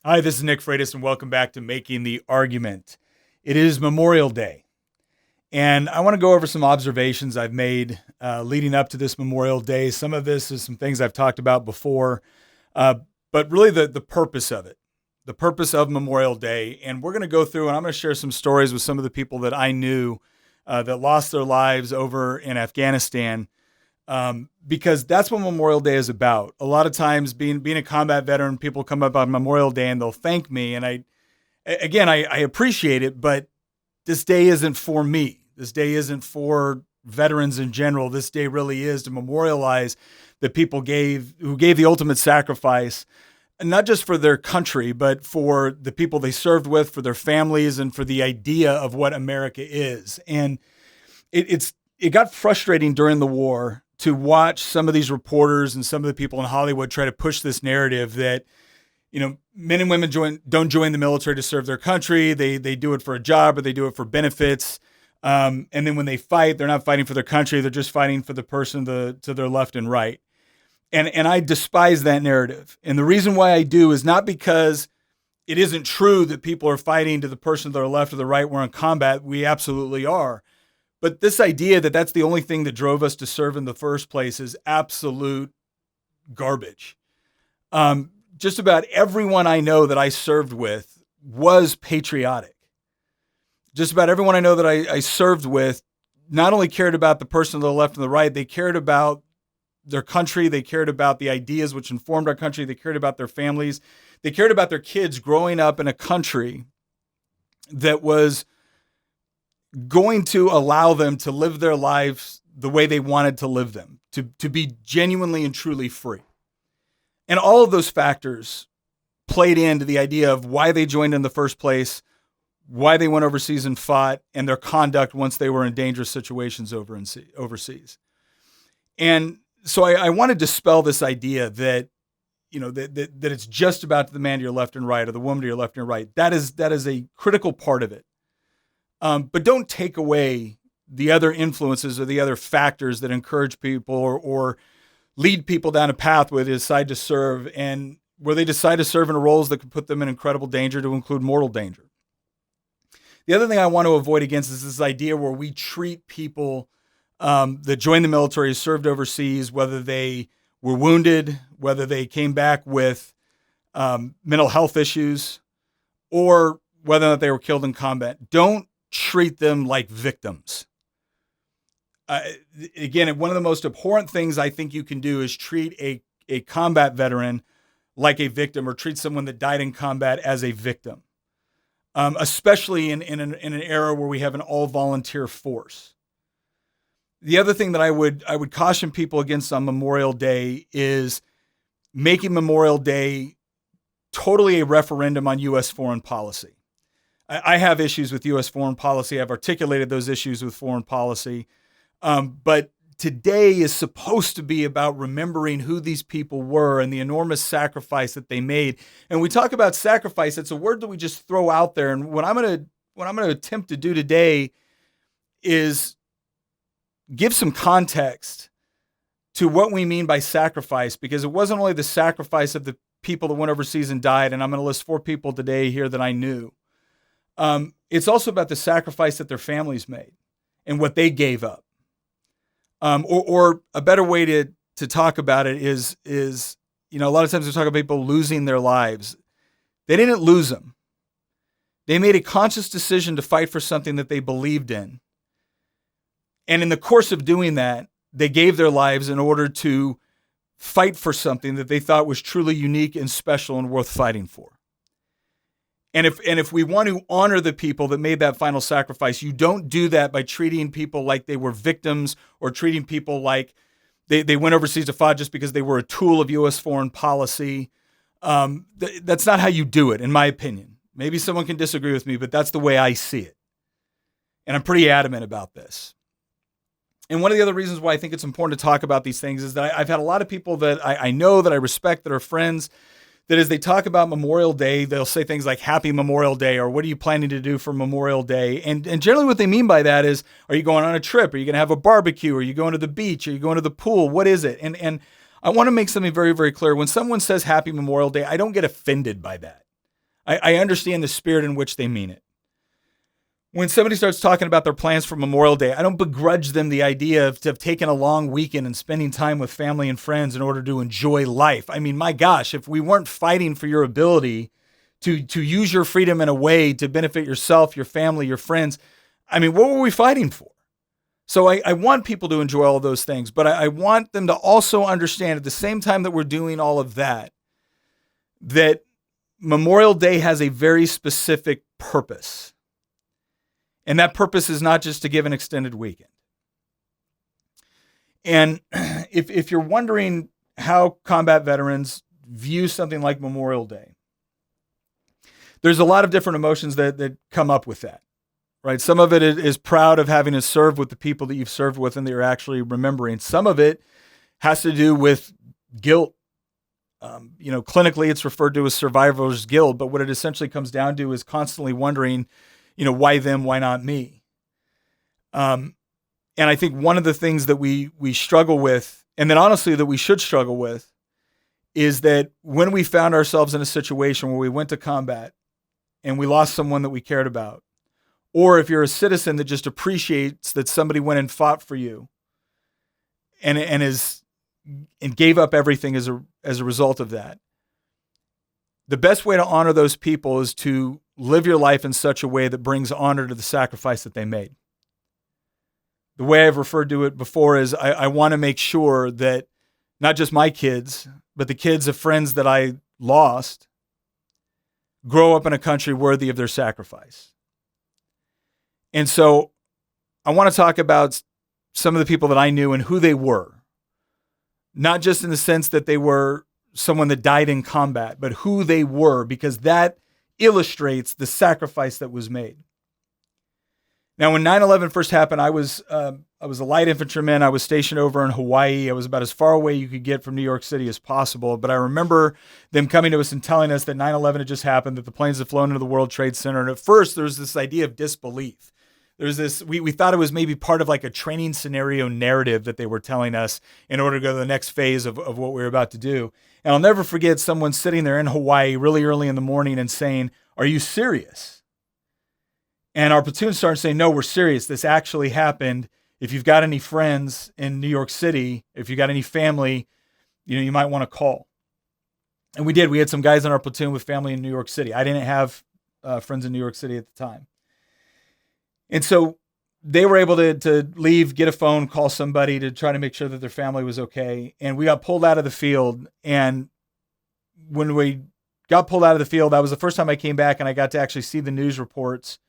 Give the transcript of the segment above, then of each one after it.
Hi, this is Nick Freitas, and welcome back to Making the Argument. It is Memorial Day, and I want to go over some observations I've made leading up to this Memorial Day. Some of this is some things I've talked about before, but really the purpose of it, the purpose of Memorial Day. And we're going to go through, and I'm going to share some stories with some of the people that I knew that lost their lives over in Afghanistan. Because that's what Memorial Day is about. A lot of times being a combat veteran, people come up on Memorial Day and they'll thank me. And I appreciate it, but this day isn't for me. This day isn't for veterans in general. This day really is to memorialize the people who gave the ultimate sacrifice, not just for their country, but for the people they served with, for their families, and for the idea of what America is. And it got frustrating during the war to watch some of these reporters and some of the people in Hollywood try to push this narrative that, men and women don't join the military to serve their country. They do it for a job, or they do it for benefits. And then when they fight, they're not fighting for their country. They're just fighting for the person to their left and right. And I despise that narrative. And the reason why I do is not because it isn't true that people are fighting to the person to their left or the right. We're in combat. We absolutely are. But this idea that that's the only thing that drove us to serve in the first place is absolute garbage. Just about everyone I know that I served with was patriotic. Just about everyone I know that I served with not only cared about the person to the left and the right, they cared about their country. They cared about the ideas which informed our country. They cared about their families. They cared about their kids growing up in a country that was going to allow them to live their lives the way they wanted to live them, to be genuinely and truly free. And all of those factors played into the idea of why they joined in the first place, why they went overseas and fought, and their conduct once they were in dangerous situations overseas. And so I want to dispel this idea that, that it's just about the man to your left and right, or the woman to your left and right. That is a critical part of it. But don't take away the other influences or the other factors that encourage people or lead people down a path where they decide to serve, and where they decide to serve in roles that could put them in incredible danger, to include mortal danger. The other thing I want to avoid against is this idea where we treat people that joined the military, served overseas, whether they were wounded, whether they came back with mental health issues, or whether or not they were killed in combat. Don't treat them like victims. Again, one of the most abhorrent things I think you can do is treat a combat veteran like a victim, or treat someone that died in combat as a victim, especially in an era where we have an all-volunteer force. The other thing that I would caution people against on Memorial Day is making Memorial Day totally a referendum on U.S. foreign policy. I have issues with U.S. foreign policy. I've articulated those issues with foreign policy. But today is supposed to be about remembering who these people were and the enormous sacrifice that they made. And we talk about sacrifice, it's a word that we just throw out there. And what I'm going to attempt to do today is give some context to what we mean by sacrifice, because it wasn't only the sacrifice of the people that went overseas and died. And I'm going to list 4 people today here that I knew. It's also about the sacrifice that their families made and what they gave up. Or a better way to talk about it is, a lot of times we talk about people losing their lives. They didn't lose them. They made a conscious decision to fight for something that they believed in. And in the course of doing that, they gave their lives in order to fight for something that they thought was truly unique and special and worth fighting for. And if we want to honor the people that made that final sacrifice, you don't do that by treating people like they were victims, or treating people like they went overseas to fight just because they were a tool of U.S. foreign policy. That's not how you do it, in my opinion. Maybe someone can disagree with me, but that's the way I see it. And I'm pretty adamant about this. And one of the other reasons why I think it's important to talk about these things is that I've had a lot of people that I know, that I respect, that are friends, that as they talk about Memorial Day, they'll say things like Happy Memorial Day, or what are you planning to do for Memorial Day? And generally what they mean by that is, are you going on a trip? Are you going to have a barbecue? Are you going to the beach? Are you going to the pool? What is it? And I want to make something very, very clear. When someone says Happy Memorial Day, I don't get offended by that. I understand the spirit in which they mean it. When somebody starts talking about their plans for Memorial Day, I don't begrudge them the idea of taking a long weekend and spending time with family and friends in order to enjoy life. I mean, my gosh, if we weren't fighting for your ability to use your freedom in a way to benefit yourself, your family, your friends, I mean, what were we fighting for? So I want people to enjoy all of those things, but I want them to also understand at the same time that we're doing all of that, that Memorial Day has a very specific purpose. And that purpose is not just to give an extended weekend. And if you're wondering how combat veterans view something like Memorial Day, there's a lot of different emotions that come up with that, right? Some of it is proud of having to serve with the people that you've served with and that you're actually remembering. Some of it has to do with guilt. Clinically, it's referred to as survivor's guilt, but what it essentially comes down to is constantly wondering, why them, why not me? And I think one of the things that we struggle with, and then honestly that we should struggle with, is that when we found ourselves in a situation where we went to combat and we lost someone that we cared about, or if you're a citizen that just appreciates that somebody went and fought for you and gave up everything as a result of that, the best way to honor those people is to live your life in such a way that brings honor to the sacrifice that they made. The way I've referred to it before is I want to make sure that not just my kids, but the kids of friends that I lost grow up in a country worthy of their sacrifice. And so I want to talk about some of the people that I knew and who they were, not just in the sense that they were someone that died in combat, but who they were, because that illustrates the sacrifice that was made. Now, when 9/11 first happened, I was a light infantryman. I was stationed over in Hawaii. I was about as far away you could get from New York City as possible. But I remember them coming to us and telling us that 9/11 had just happened, that the planes had flown into the World Trade Center. And at first, there was this idea of disbelief. There's this, we thought it was maybe part of like a training scenario narrative that they were telling us in order to go to the next phase of what we were about to do. And I'll never forget someone sitting there in Hawaii really early in the morning and saying, "Are you serious?" And our platoon started saying, "No, we're serious. This actually happened. If you've got any friends in New York City, if you've got any family, you might want to call." And we did. We had some guys in our platoon with family in New York City. I didn't have friends in New York City at the time. And so they were able to leave, get a phone, call somebody to try to make sure that their family was okay. And we got pulled out of the field. And when we got pulled out of the field, that was the first time I came back and I got to actually see the news reports.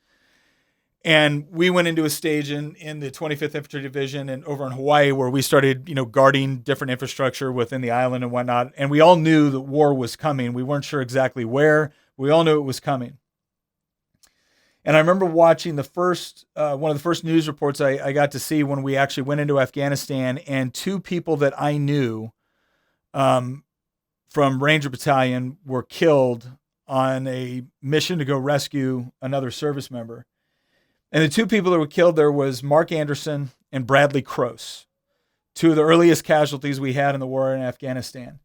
And we went into a stage in the 25th Infantry Division and over in Hawaii where we started, guarding different infrastructure within the island and whatnot. And we all knew that war was coming. We weren't sure exactly where. We all knew it was coming. And I remember watching one of the first news reports I got to see when we actually went into Afghanistan, and two people that I knew from Ranger Battalion were killed on a mission to go rescue another service member. And the two people that were killed there was Mark Anderson and Bradley Croce, two of the earliest casualties we had in the war in Afghanistan.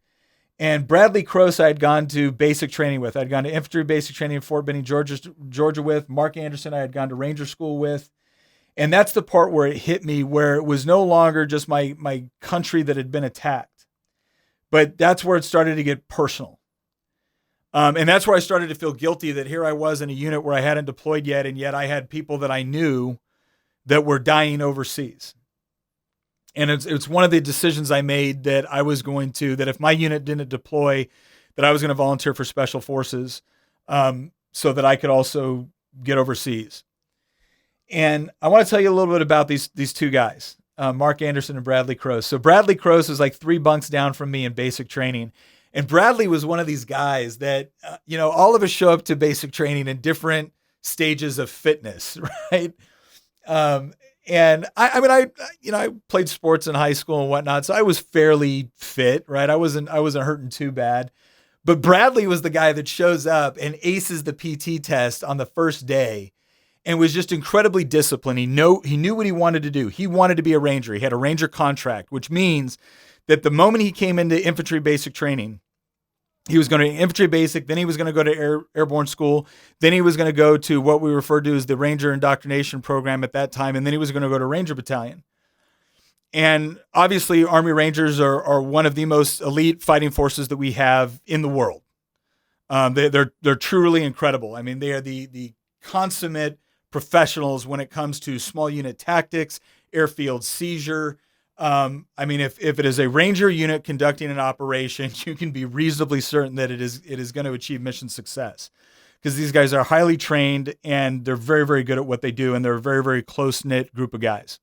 And Bradley Croce I had gone to basic training with. I'd gone to infantry basic training in Fort Benning, Georgia with. Mark Anderson I had gone to Ranger School with. And that's the part where it hit me, where it was no longer just my country that had been attacked. But that's where it started to get personal. And that's where I started to feel guilty that here I was in a unit where I hadn't deployed yet, and yet I had people that I knew that were dying overseas. And it's one of the decisions I made that if my unit didn't deploy, that I was going to volunteer for Special Forces so that I could also get overseas. And I want to tell you a little bit about these two guys, Mark Anderson and Bradley Croce. So Bradley Croce is like 3 bunks down from me in basic training. And Bradley was one of these guys that, all of us show up to basic training in different stages of fitness, right? And I played sports in high school and whatnot, so I was fairly fit, right? I wasn't hurting too bad. But Bradley was the guy that shows up and aces the PT test on the first day and was just incredibly disciplined. He knew what he wanted to do. He wanted to be a Ranger. He had a Ranger contract, which means that the moment he came into infantry basic training, He was going to infantry basic, then he was going to go to airborne school, then he was going to go to what we referred to as the Ranger Indoctrination Program at that time, and then he was going to go to Ranger Battalion. And obviously, Army Rangers are one of the most elite fighting forces that we have in the world. They're truly incredible. I mean, they are the consummate professionals when it comes to small unit tactics, airfield seizure. I mean, if it is a Ranger unit conducting an operation, you can be reasonably certain that it is going to achieve mission success, because these guys are highly trained and they're very, very good at what they do, and they're a very, very close-knit group of guys.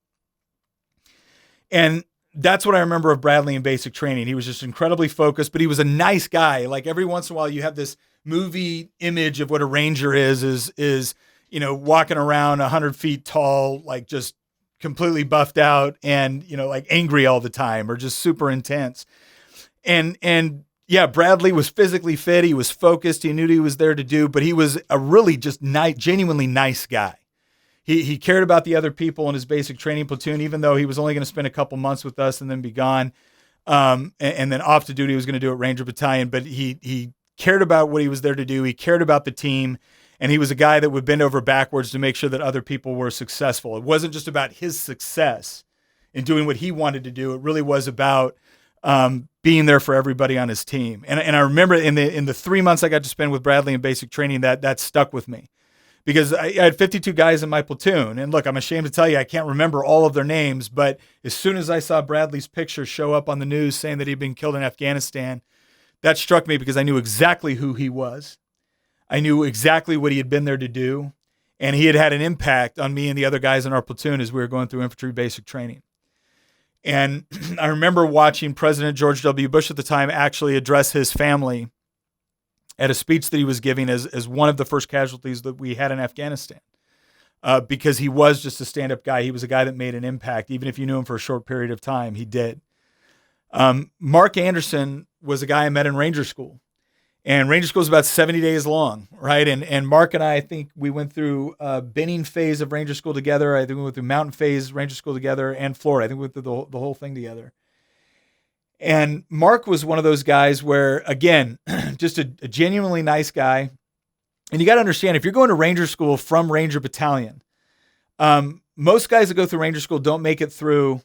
And that's what I remember of Bradley in basic training. He was just incredibly focused, but he was a nice guy. Like, every once in a while you have this movie image of what a Ranger is, walking around 100 feet tall, like just completely buffed out and, like angry all the time, or just super intense. And yeah, Bradley was physically fit. He was focused. He knew what he was there to do, but he was a really just genuinely nice guy. He cared about the other people in his basic training platoon, even though he was only going to spend a couple months with us and then be gone. And then off to duty, he was going to do at Ranger Battalion, but he cared about what he was there to do. He cared about the team. And he was a guy that would bend over backwards to make sure that other people were successful. It wasn't just about his success in doing what he wanted to do. It really was about being there for everybody on his team. And I remember in the 3 months I got to spend with Bradley in basic training, that stuck with me, because I had 52 guys in my platoon. And look, I'm ashamed to tell you, I can't remember all of their names, but as soon as I saw Bradley's picture show up on the news saying that he'd been killed in Afghanistan, that struck me, because I knew exactly who he was. I knew exactly what he had been there to do, and he had had an impact on me and the other guys in our platoon as we were going through infantry basic training. And I remember watching President George W. Bush at the time actually address his family at a speech that he was giving as one of the first casualties that we had in Afghanistan, because he was just a stand-up guy. He was a guy that made an impact. Even if you knew him for a short period of time, he did. Mark Anderson was a guy I met in Ranger School. And Ranger School is about 70 days long, right? And Mark and I think we went through Benning phase of Ranger School together. I think we went through Mountain phase Ranger School together, and Florida. I think we went through the whole thing together. And Mark was one of those guys where, again, just a genuinely nice guy. And you got to understand, if you're going to Ranger School from Ranger Battalion, most guys that go through Ranger School don't make it through,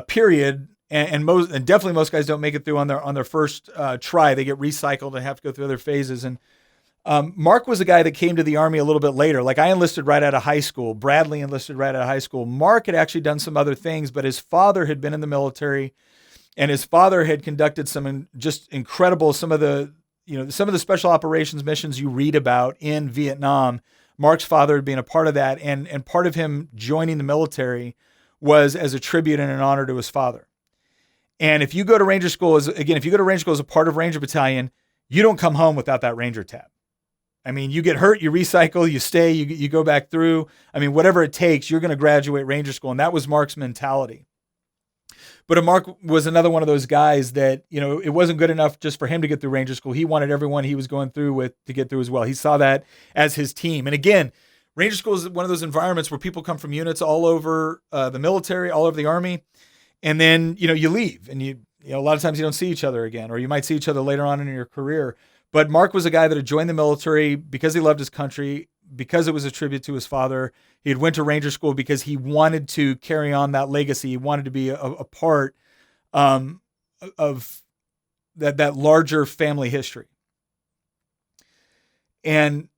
period. And definitely most guys don't make it through on their first try. They get recycled and have to go through other phases. And Mark was a guy that came to the Army a little bit later. Like, I enlisted right out of high school. Bradley enlisted right out of high school. Mark had actually done some other things, but his father had been in the military, and his father had conducted some just incredible, some of the special operations missions you read about in Vietnam. Mark's father had been a part of that, and part of him joining the military was as a tribute and an honor to his father. And if you go to Ranger School as a part of Ranger Battalion, you don't come home without that Ranger tab. I mean, you get hurt, you recycle, you stay, you go back through. I mean, whatever it takes, you're going to graduate Ranger School. And that was Mark's mentality. But Mark was another one of those guys that, it wasn't good enough just for him to get through Ranger School. He wanted everyone he was going through with to get through as well. He saw that as his team. And again, Ranger School is one of those environments where people come from units all over the military, all over the Army. And then, you leave, and a lot of times you don't see each other again, or you might see each other later on in your career. But Mark was a guy that had joined the military because he loved his country, because it was a tribute to his father. He had went to Ranger School because he wanted to carry on that legacy. He wanted to be a part of that larger family history. And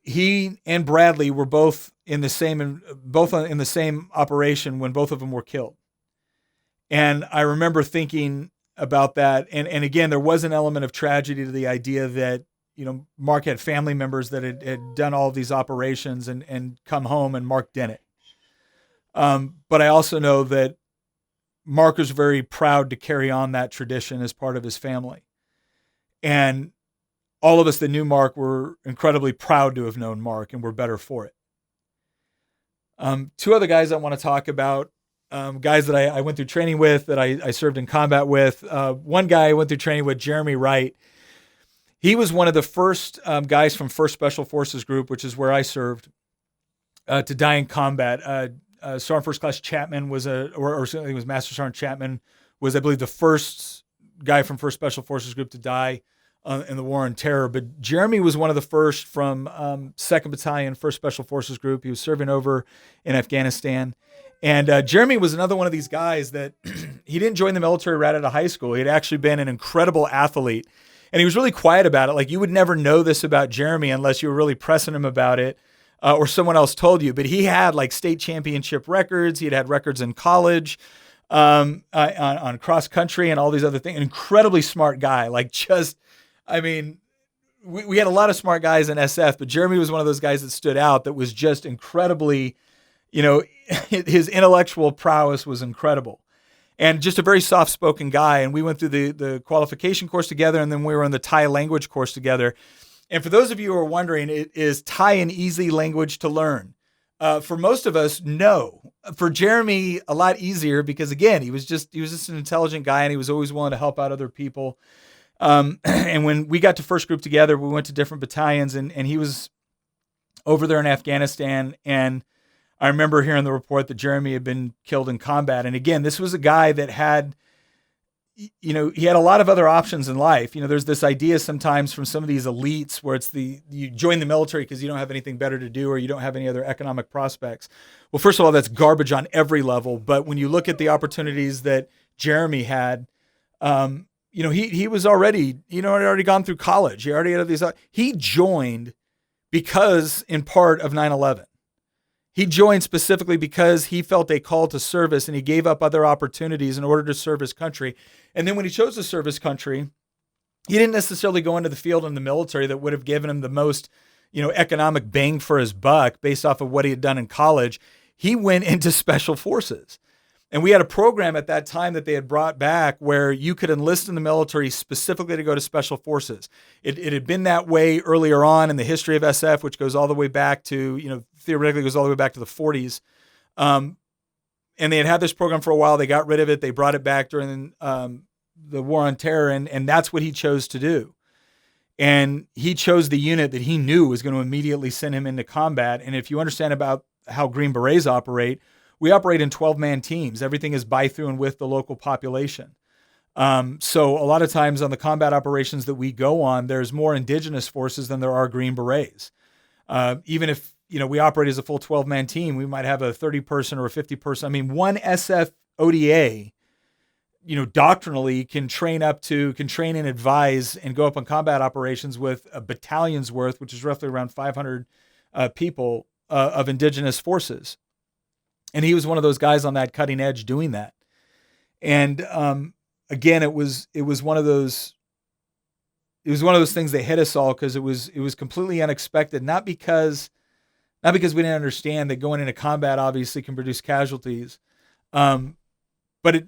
he and Bradley were both in the same operation when both of them were killed. And I remember thinking about that. And again, there was an element of tragedy to the idea that, Mark had family members that had done all of these operations and come home, and Mark Dennett. But I also know that Mark was very proud to carry on that tradition as part of his family. And all of us that knew Mark were incredibly proud to have known Mark, and were better for it. Two other guys I want to talk about. Guys that I went through training with, that I served in combat with. One guy I went through training with, Jeremy Wright. He was one of the first guys from 1st Special Forces Group, which is where I served, to die in combat. Sergeant First Class Chapman was it was Master Sergeant Chapman was, I believe, the first guy from 1st Special Forces Group to die in the War on Terror. But Jeremy was one of the first from 2nd Battalion, 1st Special Forces Group. He was serving over in Afghanistan. And Jeremy was another one of these guys that he didn't join the military right out of high school. He had actually been an incredible athlete. And he was really quiet about it. Like, you would never know this about Jeremy unless you were really pressing him about it or someone else told you. But he had like state championship records. He had records in college on cross country and all these other things. An incredibly smart guy. Like, just, I mean, we had a lot of smart guys in SF, but Jeremy was one of those guys that stood out that was just incredibly, his intellectual prowess was incredible. And just a very soft-spoken guy. And we went through the qualification course together, and then we were in the Thai language course together. And for those of you who are wondering, is Thai an easy language to learn? For most of us, no. For Jeremy, a lot easier because, again, he was just an intelligent guy, and he was always willing to help out other people. And when we got to first group together, we went to different battalions, and he was over there in Afghanistan. And I remember hearing the report that Jeremy had been killed in combat. And again, this was a guy that had, he had a lot of other options in life. There's this idea sometimes from some of these elites where it's you join the military because you don't have anything better to do or you don't have any other economic prospects. Well, first of all, that's garbage on every level. But when you look at the opportunities that Jeremy had, he was already, had already gone through college. He already had these, he joined because in part of 9/11. He joined specifically because he felt a call to service and he gave up other opportunities in order to serve his country. And then when he chose to serve his country, he didn't necessarily go into the field in the military that would have given him the most, economic bang for his buck based off of what he had done in college. He went into special forces. And we had a program at that time that they had brought back where you could enlist in the military specifically to go to special forces. It had been that way earlier on in the history of SF, which goes all the way back to, theoretically goes all the way back to the 40s. And they had this program for a while. They got rid of it. They brought it back during the War on Terror, and that's what he chose to do. And he chose the unit that he knew was going to immediately send him into combat. And if you understand about how Green Berets operate, we operate in 12-man teams. Everything is by, through, and with the local population. So a lot of times on the combat operations that we go on, there's more indigenous forces than there are Green Berets. Even if, we operate as a full 12-man team, we might have a 30-person or a 50-person. I mean, one SF ODA, doctrinally can train and advise and go up on combat operations with a battalion's worth, which is roughly around 500 people of indigenous forces. And he was one of those guys on that cutting edge doing that. And again, it was one of those things that hit us all because it was completely unexpected. Not because we didn't understand that going into combat obviously can produce casualties, but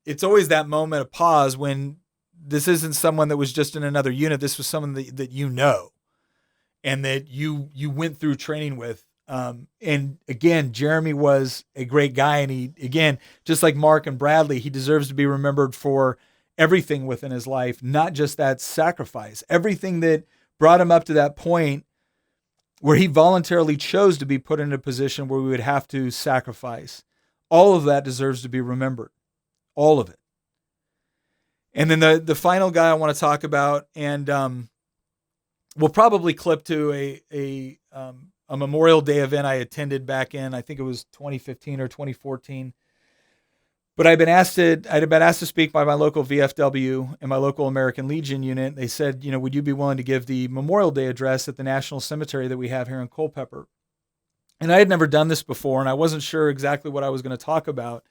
it's always that moment of pause when this isn't someone that was just in another unit. This was someone that and that you went through training with. And again, Jeremy was a great guy. And he, again, just like Mark and Bradley, he deserves to be remembered for everything within his life, not just that sacrifice, everything that brought him up to that point where he voluntarily chose to be put in a position where we would have to sacrifice. All of that deserves to be remembered. All of it. And then the final guy I want to talk about, and we'll probably clip to a Memorial Day event I attended back in, I think it was 2015 or 2014. But I'd been asked to speak by my local VFW and my local American Legion unit. They said, would you be willing to give the Memorial Day address at the National Cemetery that we have here in Culpeper? And I had never done this before, and I wasn't sure exactly what I was going to talk about.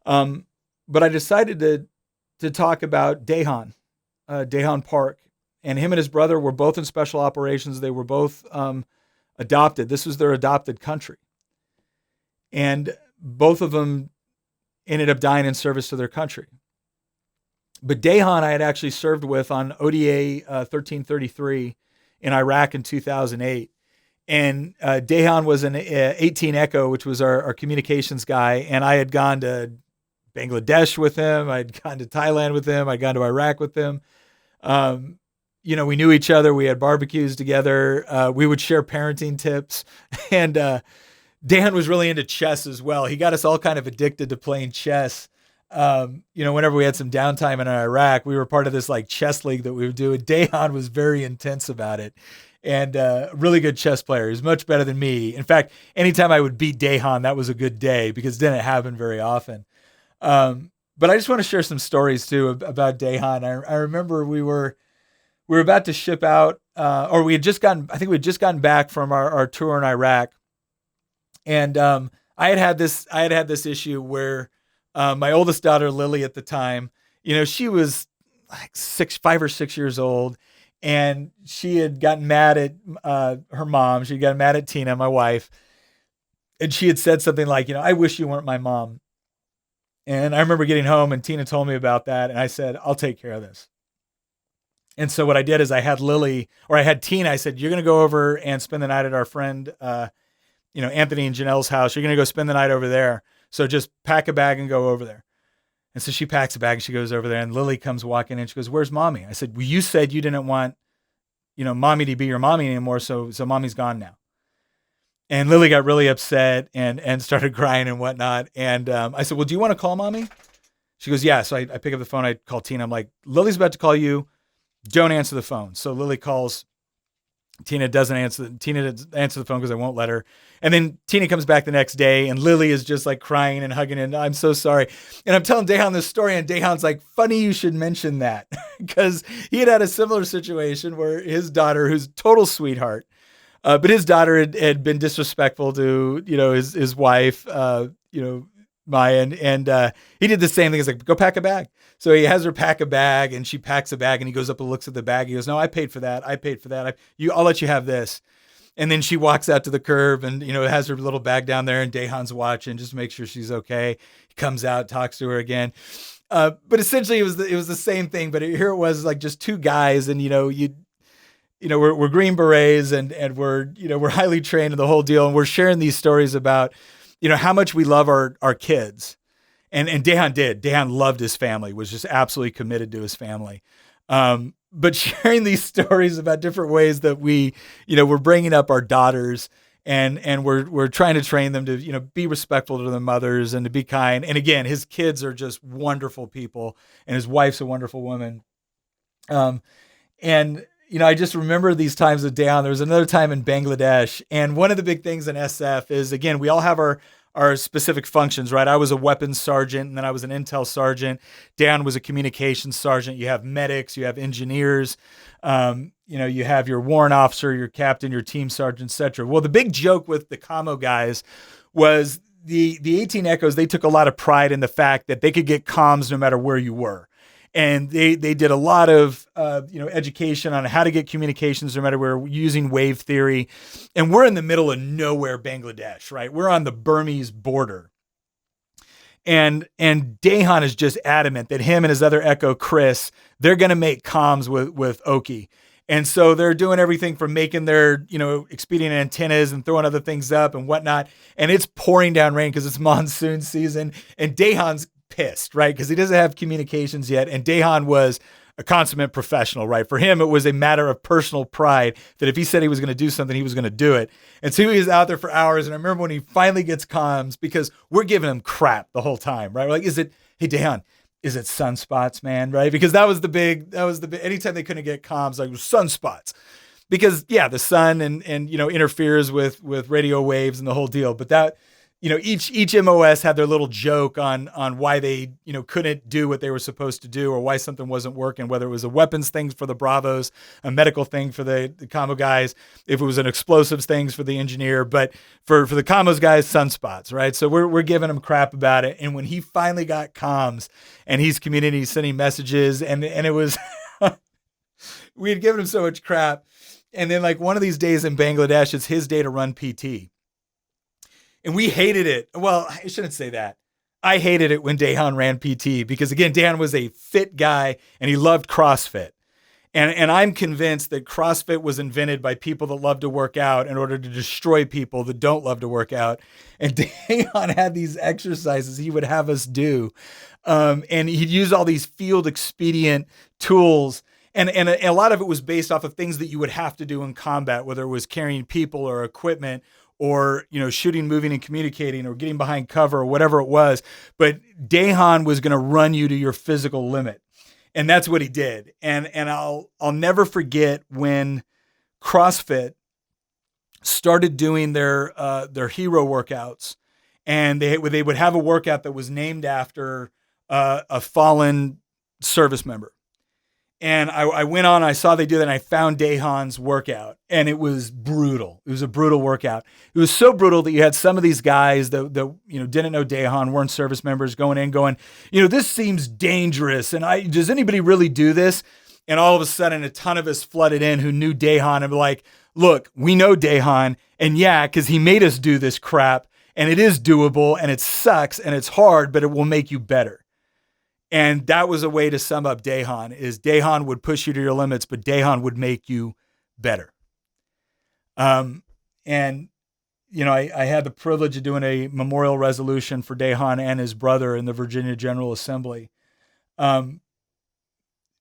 But I decided to talk about Dehan Park. And him and his brother were both in special operations. They were both adopted. This was their adopted country. And both of them ended up dying in service to their country. But Dehan I had actually served with on ODA 1333 in Iraq in 2008. And Dehan was an 18 Echo, which was our communications guy. And I had gone to Bangladesh with him. I'd gone to Thailand with him. I'd gone to Iraq with him. We knew each other. We had barbecues together. We would share parenting tips. And Dan was really into chess as well. He got us all kind of addicted to playing chess Whenever we had some downtime in Iraq, we were part of this like chess league that we would do. And Dejan was very intense about it, and really good chess player. He's much better than me. In fact, anytime I would beat Dejan, that was a good day because it didn't happen very often. But I just want to share some stories too about Dejan. I remember we were about to ship out, or we had just gotten, I think we had just gotten back from our tour in Iraq. And I had had this issue where my oldest daughter, Lily, at the time, she was like 5 or 6 years old, and she had gotten mad at her mom. She got mad at Tina, my wife, and she had said something like, I wish you weren't my mom. And I remember getting home and Tina told me about that. And I said, I'll take care of this. And so what I did is I had Tina, I said, you're going to go over and spend the night at our friend, Anthony and Janelle's house. You're going to go spend the night over there. So just pack a bag and go over there. And so she packs a bag and she goes over there, and Lily comes walking in. She goes, where's mommy? I said, well, you said you didn't want, mommy to be your mommy anymore. So mommy's gone now. And Lily got really upset and started crying and whatnot. And I said, well, do you want to call mommy? She goes, yeah. So I pick up the phone. I call Tina. I'm like, Lily's about to call you. Don't answer the phone. So Lily calls. Tina doesn't answer. Tina doesn't answer the phone because I won't let her. And then Tina comes back the next day, and Lily is just like crying and hugging, and I'm so sorry. And I'm telling Dejan this story, and Dejan's like, funny you should mention that, because he had a similar situation where his daughter, who's a total sweetheart, but his daughter had been disrespectful to, his wife, Maya, and he did the same thing. He's like, go pack a bag. So he has her pack a bag, and she packs a bag, and he goes up and looks at the bag. He goes, no, I paid for that. I'll let you have this. And then she walks out to the curb and, has her little bag down there, and Dejan's watching just to make sure she's okay. He comes out, talks to her again. But essentially it was the same thing, but here it was like just two guys, and, we're Green Berets, and we're highly trained in the whole deal. And we're sharing these stories about, how much we love our kids. And Dejan did. Dejan loved his family, was just absolutely committed to his family. But sharing these stories about different ways that we're bringing up our daughters, and we're trying to train them to, be respectful to their mothers and to be kind. And again, his kids are just wonderful people, and his wife's a wonderful woman. I just remember these times with Dejan. There was another time in Bangladesh, and one of the big things in SF is, again, we all have our specific functions, right? I was a weapons sergeant, and then I was an intel sergeant. Dan was a communications sergeant. You have medics, you have engineers, you have your warrant officer, your captain, your team sergeant, et cetera. Well, the big joke with the commo guys was the 18 Echoes. They took a lot of pride in the fact that they could get comms no matter where you were. And they did a lot of education on how to get communications no matter where, using wave theory. And we're in the middle of nowhere, Bangladesh, right? We're on the Burmese border. And Dejan is just adamant that him and his other Echo, Chris, they're going to make comms with Oki. And so they're doing everything from making their, expedient antennas and throwing other things up and whatnot. And it's pouring down rain because it's monsoon season. And Dejan's pissed, right? Because he doesn't have communications yet. And Dejan was a consummate professional, right? For him, it was a matter of personal pride that if he said he was going to do something, he was going to do it. And so he was out there for hours. And I remember when he finally gets comms, because we're giving him crap the whole time, right? We're like, hey, Dejan, is it sunspots, man? Right? Because that was the big, anytime they couldn't get comms, like, it was sunspots. Because the sun and interferes with radio waves and the whole deal. But that, each MOS had their little joke on why they, couldn't do what they were supposed to do, or why something wasn't working, whether it was a weapons thing for the Bravos, a medical thing for the commo guys, if it was an explosives things for the engineer, but for the commos guys, sunspots, right? So we're giving him crap about it. And when he finally got comms and he's communicating, he's sending messages, and it was, we had given him so much crap. And then like one of these days in Bangladesh, it's his day to run PT. And we hated it. Well, I shouldn't say that. I hated it when Dejan ran PT because, again, Dan was a fit guy and he loved CrossFit. And I'm convinced that CrossFit was invented by people that love to work out in order to destroy people that don't love to work out. And Dejan had these exercises he would have us do. And he'd use all these field expedient tools. And a lot of it was based off of things that you would have to do in combat, whether it was carrying people or equipment, or, shooting, moving, and communicating, or getting behind cover, or whatever it was. But Dahan was going to run you to your physical limit. And that's what he did. And I'll never forget when CrossFit started doing their hero workouts, and they would have a workout that was named after a fallen service member. And I went on, I saw they do that, and I found Dahan's workout, and it was brutal. It was a brutal workout. It was so brutal that you had some of these guys that didn't know Dahan, weren't service members, going, this seems dangerous, and does anybody really do this? And all of a sudden, a ton of us flooded in who knew Dahan and were like, look, we know Dahan, and yeah, because he made us do this crap, and it is doable, and it sucks, and it's hard, but it will make you better. And that was a way to sum up Dahan, is Dahan would push you to your limits, but Dahan would make you better. I had the privilege of doing a memorial resolution for Dahan and his brother in the Virginia General Assembly.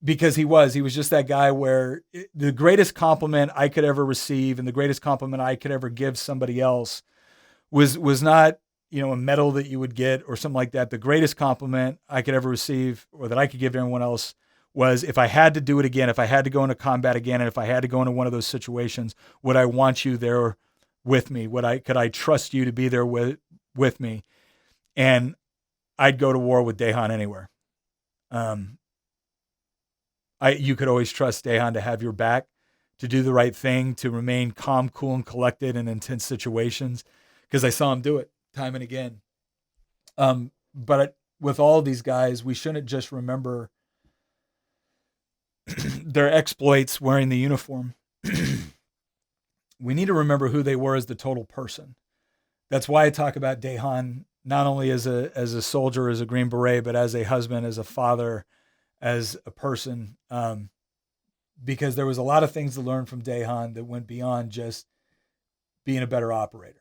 Because he was just that guy where the greatest compliment I could ever receive and the greatest compliment I could ever give somebody else was not, a medal that you would get or something like that. The greatest compliment I could ever receive, or that I could give to anyone else, was if I had to do it again, if I had to go into combat again, and if I had to go into one of those situations, would I want you there with me? Could I trust you to be there with me? And I'd go to war with Dahan anywhere. You could always trust Dahan to have your back, to do the right thing, to remain calm, cool, and collected in intense situations, because I saw him do it time and again. But with all of these guys, we shouldn't just remember their exploits wearing the uniform. We need to remember who they were as the total person. That's why I talk about Dahan not only as a soldier, as a Green Beret, but as a husband, as a father, as a person, because there was a lot of things to learn from Dahan that went beyond just being a better operator.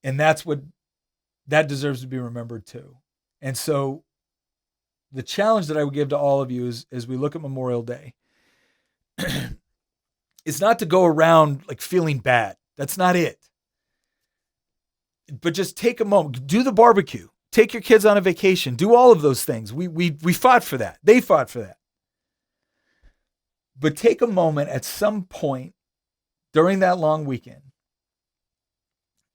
And that deserves to be remembered too. And so the challenge that I would give to all of you is, as we look at Memorial Day, is not to go around like feeling bad. That's not it. But just take a moment, do the barbecue, take your kids on a vacation, do all of those things. We fought for that. They fought for that. But take a moment at some point during that long weekend.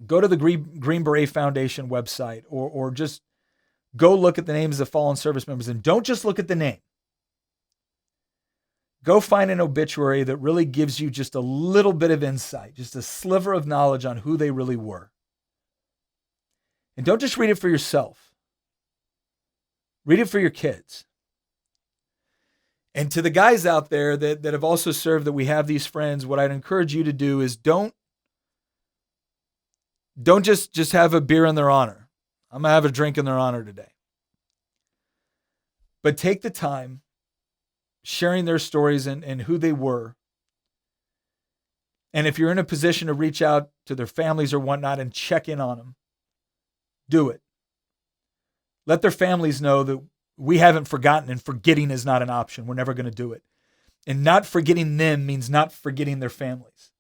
Go to the Green Beret Foundation website, or just go look at the names of fallen service members, and don't just look at the name. Go find an obituary that really gives you just a little bit of insight, just a sliver of knowledge on who they really were. And don't just read it for yourself. Read it for your kids. And to the guys out there that have also served, that we have these friends, what I'd encourage you to do is don't just have a beer in their honor. I'm going to have a drink in their honor today. But take the time sharing their stories and who they were. And if you're in a position to reach out to their families or whatnot and check in on them, do it. Let their families know that we haven't forgotten, and forgetting is not an option. We're never going to do it. And not forgetting them means not forgetting their families.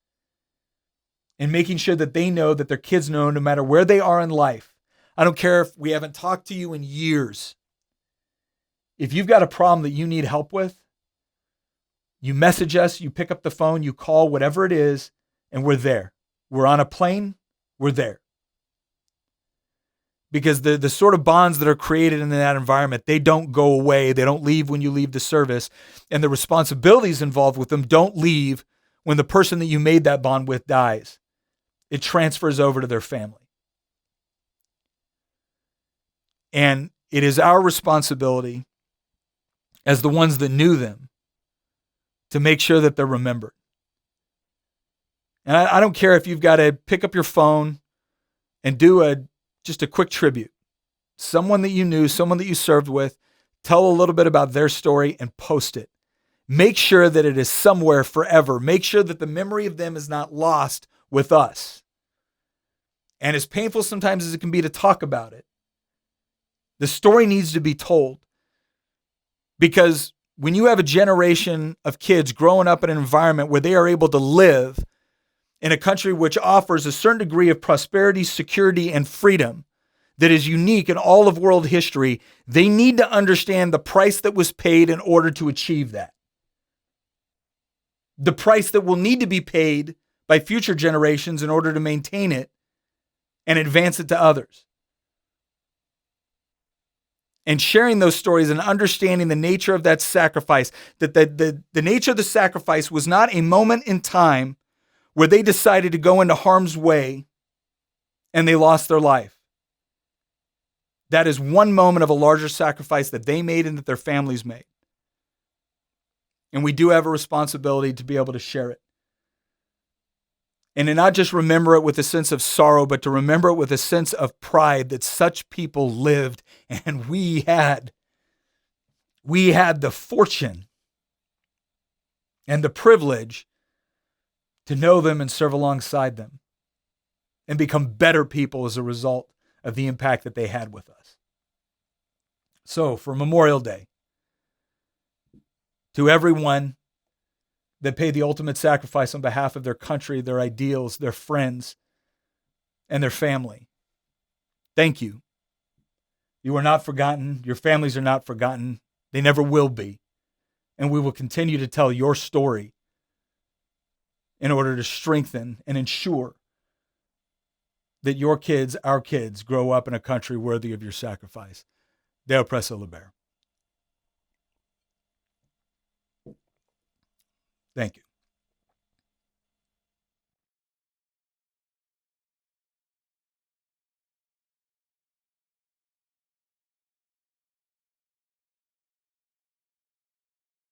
And making sure that they know, that their kids know, no matter where they are in life. I don't care if we haven't talked to you in years. If you've got a problem that you need help with, you message us, you pick up the phone, you call, whatever it is, and we're there. We're on a plane, we're there. Because the sort of bonds that are created in that environment, they don't go away. They don't leave when you leave the service. And the responsibilities involved with them don't leave when the person that you made that bond with dies. It transfers over to their family. And it is our responsibility as the ones that knew them to make sure that they're remembered. And I don't care if you've got to pick up your phone and do just a quick tribute. Someone that you knew, someone that you served with, tell a little bit about their story and post it. Make sure that it is somewhere forever. Make sure that the memory of them is not lost with us. And as painful sometimes as it can be to talk about it, the story needs to be told. Because when you have a generation of kids growing up in an environment where they are able to live in a country which offers a certain degree of prosperity, security, and freedom that is unique in all of world history, they need to understand the price that was paid in order to achieve that. The price that will need to be paid by future generations in order to maintain it and advance it to others. And sharing those stories and understanding the nature of that sacrifice, that the nature of the sacrifice was not a moment in time where they decided to go into harm's way and they lost their life. That is one moment of a larger sacrifice that they made and that their families made. And we do have a responsibility to be able to share it. And to not just remember it with a sense of sorrow, but to remember it with a sense of pride that such people lived, and we had the fortune and the privilege to know them and serve alongside them and become better people as a result of the impact that they had with us. So for Memorial Day, to everyone that paid the ultimate sacrifice on behalf of their country, their ideals, their friends, and their family, thank you. You are not forgotten. Your families are not forgotten. They never will be. And we will continue to tell your story in order to strengthen and ensure that your kids, our kids, grow up in a country worthy of your sacrifice. Deo presso liber. Thank you.